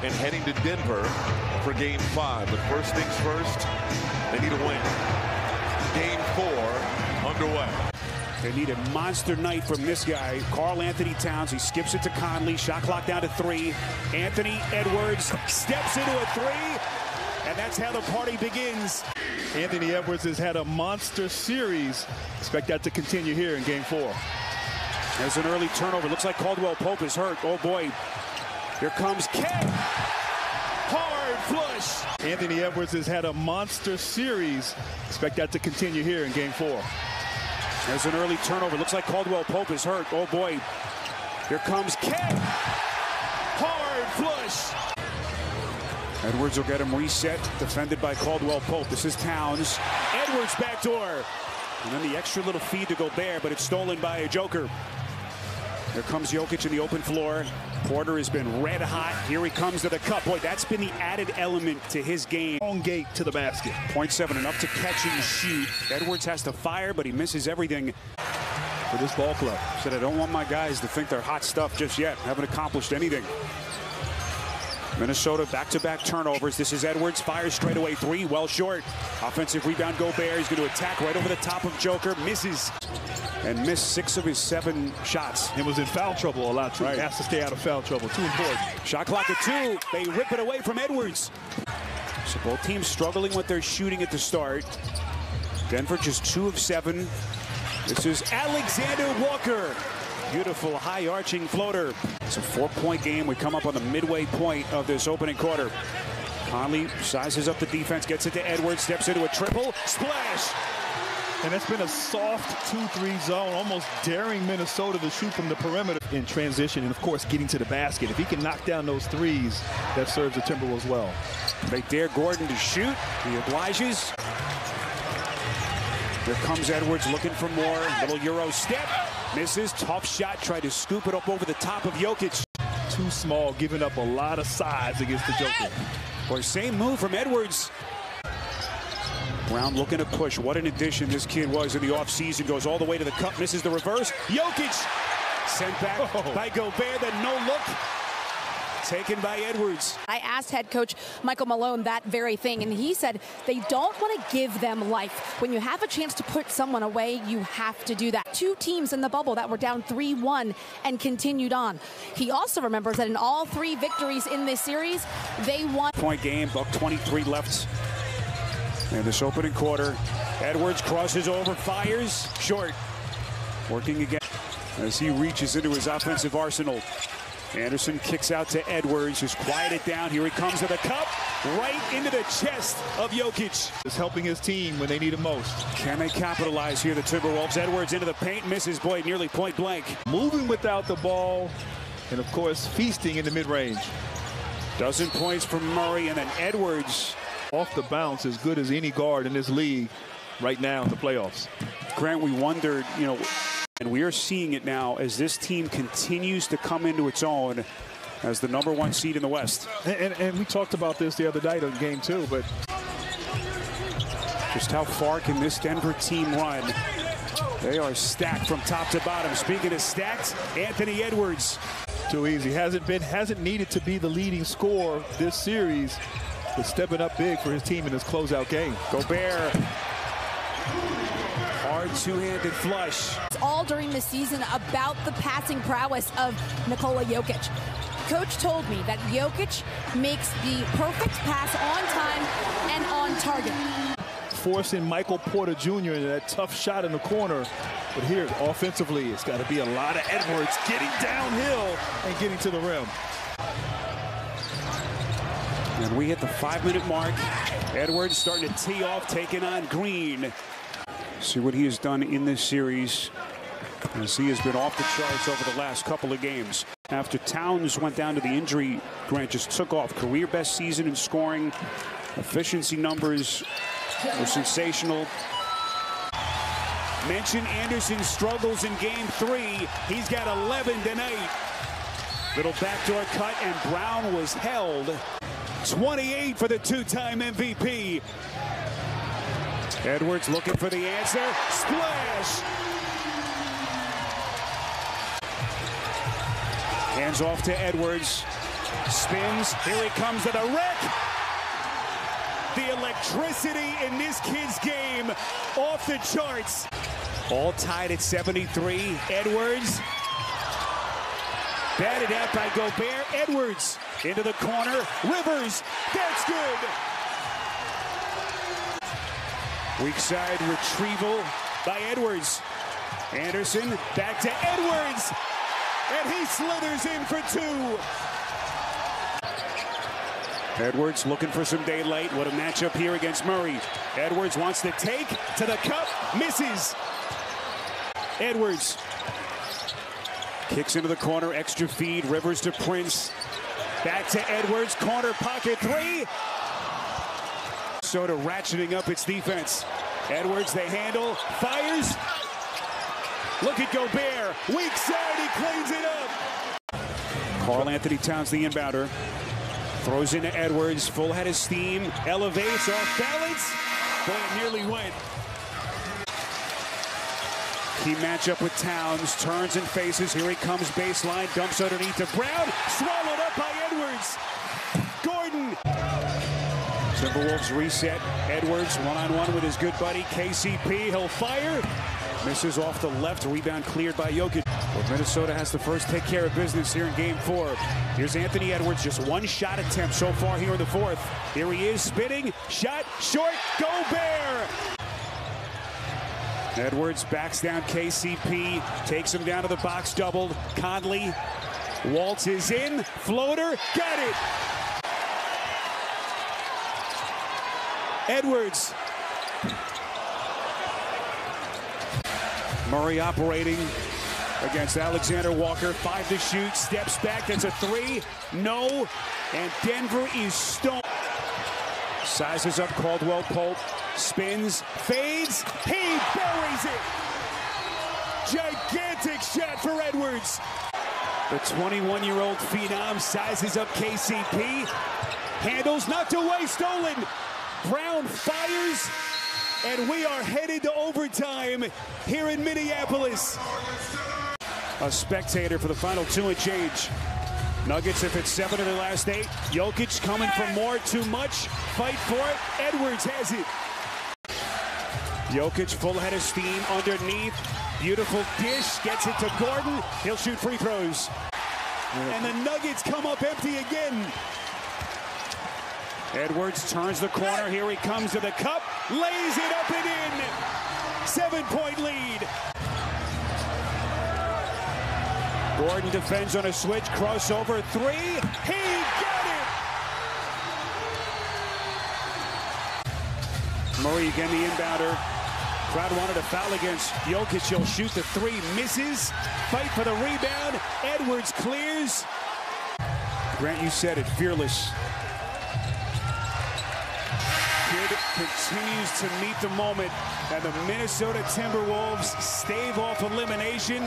and heading to Denver for Game 5. But first things first, they need a win. Game 4 underway. They need a monster night from this guy, Karl Anthony Towns. He skips it to Conley. Shot clock down to 3. Anthony Edwards steps into a 3. And that's how the party begins. Anthony Edwards has had a monster series. Expect that to continue here in Game 4. There's an early turnover. Looks like Caldwell Pope is hurt. Oh, boy. Here comes Kent. Hard flush. Anthony Edwards has had a monster series. Expect that to continue here in Game 4. There's an early turnover. Looks like Caldwell Pope is hurt. Oh, boy. Here comes Kent. Hard flush. Edwards will get him reset. Defended by Caldwell Pope. This is Towns. Edwards backdoor. And then the extra little feed to Gobert, but it's stolen by a Joker. Here comes Jokic in the open floor. Porter has been red hot. Here he comes to the cup. Boy, that's been the added element to his game. Long gate to the basket. 0.7 enough to catch and shoot. Edwards has to fire, but he misses everything. For this ball club. Said, I don't want my guys to think they're hot stuff just yet. Haven't accomplished anything. Minnesota back-to-back turnovers. This is Edwards. Fires straight away 3. Well short. Offensive rebound. Gobert. He's going to attack right over the top of Joker. Misses. And missed 6 of his 7 shots. It was in foul trouble a lot, too. Right. He has to stay out of foul trouble. Too important. Shot clock at 2. They rip it away from Edwards. So both teams struggling with their shooting at the start. Denver just 2 of 7. This is Alexander Walker. Beautiful high-arching floater. It's a 4-point game. We come up on the midway point of this opening quarter. Conley sizes up the defense, gets it to Edwards, steps into a triple. Splash! And it's been a soft 2-3 zone, almost daring Minnesota to shoot from the perimeter in transition and, of course, getting to the basket. If he can knock down those threes, that serves the Timberwolves well. They dare Gordon to shoot. He obliges. Here comes Edwards looking for more. Little Euro step. Misses. Tough shot. Tried to scoop it up over the top of Jokic. Too small, giving up a lot of size against the Joker. Boy, same move from Edwards. Brown looking to push. What an addition this kid was in the offseason. Goes all the way to the cup. Misses the reverse. Jokic sent back by Gobert. Then no look. Taken by Edwards. I asked head coach Michael Malone that very thing, and he said they don't want to give them life. When you have a chance to put someone away, you have to do that. 2 teams in the bubble that were down 3-1 and continued on. He also remembers that in all 3 victories in this series, they won. Point game, buck 23 left. And this opening quarter, Edwards crosses over, fires, short. Working again as he reaches into his offensive arsenal. Anderson kicks out to Edwards, who's quieted down. Here he comes to the cup, right into the chest of Jokic. Is helping his team when they need him most. Can they capitalize here, the Timberwolves? Edwards into the paint, misses, boy, nearly point blank. Moving without the ball, and of course, feasting in the mid-range. Dozen points from Murray, and then Edwards. Off the bounce, as good as any guard in this league right now in the playoffs. Grant, we wondered, and we are seeing it now as this team continues to come into its own as the #1 seed in the West. And we talked about this the other night on Game 2, but just how far can this Denver team run? They are stacked from top to bottom. Speaking of stacked, Anthony Edwards. Too easy. Hasn't needed to be the leading scorer this series, but stepping up big for his team in this closeout game. Gobert. Hard two-handed flush. It's all during the season about the passing prowess of Nikola Jokic. Coach told me that Jokic makes the perfect pass on time and on target. Forcing Michael Porter Jr. into that tough shot in the corner. But here, offensively, it's got to be a lot of Edwards getting downhill and getting to the rim. And we hit the 5-minute mark. Edwards starting to tee off, taking on Green. See what he has done in this series, as he has been off the charts over the last couple of games. After Towns went down to the injury, Grant just took off. Career best season in scoring. Efficiency numbers were sensational. Mention Anderson's struggles in Game 3. He's got 11 tonight. Little backdoor cut, and Brown was held. 28 for the 2-time MVP. Edwards looking for the answer. Splash! Hands off to Edwards. Spins. Here he comes to the wreck. The electricity in this kid's game off the charts. All tied at 73. Edwards. Batted out by Gobert. Edwards into the corner. Rivers. That's good. Weak side retrieval by Edwards. Anderson back to Edwards. And he slithers in for two. Edwards looking for some daylight. What a matchup here against Murray. Edwards wants to take to the cup. Misses. Edwards kicks into the corner. Extra feed. Rivers to Prince. Back to Edwards. Corner pocket three. Minnesota ratcheting up its defense. Edwards, they handle. Fires. Look at Gobert. Weak side. He cleans it up. Karl Anthony Towns, the inbounder. Throws into Edwards. Full head of steam. Elevates off balance. Boy, it nearly went. Key matchup with Towns. Turns and faces. Here he comes baseline. Dumps underneath to Brown. Swallowed up by Edwards. Gordon. Timberwolves reset. Edwards one-on-one with his good buddy KCP. He'll fire. Misses off the left. Rebound cleared by Jokic. But Minnesota has to first take care of business here in Game 4. Here's Anthony Edwards. Just one shot attempt so far here in the fourth. Here he is spinning. Shot short. Gobert. Edwards backs down KCP. Takes him down to the box doubled. Conley. Waltz is in. Floater. Got it. Edwards. Murray operating against Alexander Walker. 5 to shoot. Steps back. That's a 3. No. And Denver is stoned. Sizes up Caldwell Pope. Spins. Fades. He buries it. Gigantic shot for Edwards. The 21-year-old phenom sizes up KCP. Handles. Knocked away. Stolen. Brown fires. And we are headed to overtime here in Minneapolis. A spectator for the final 2 and change. Nuggets have hit 7 of their last 8. Jokic coming for more, too much. Fight for it. Edwards has it. Jokic full head of steam underneath. Beautiful dish. Gets it to Gordon. He'll shoot free throws. And the Nuggets come up empty again. Edwards turns the corner. Here he comes to the cup. Lays it up and in. 7-point lead. Gordon defends on a switch. Crossover 3. He got it. Murray again, the inbounder. Crowd wanted a foul against Jokic. He'll shoot the 3. Misses. Fight for the rebound. Edwards clears. Grant, you said it. Fearless. Kid continues to meet the moment, and the Minnesota Timberwolves stave off elimination.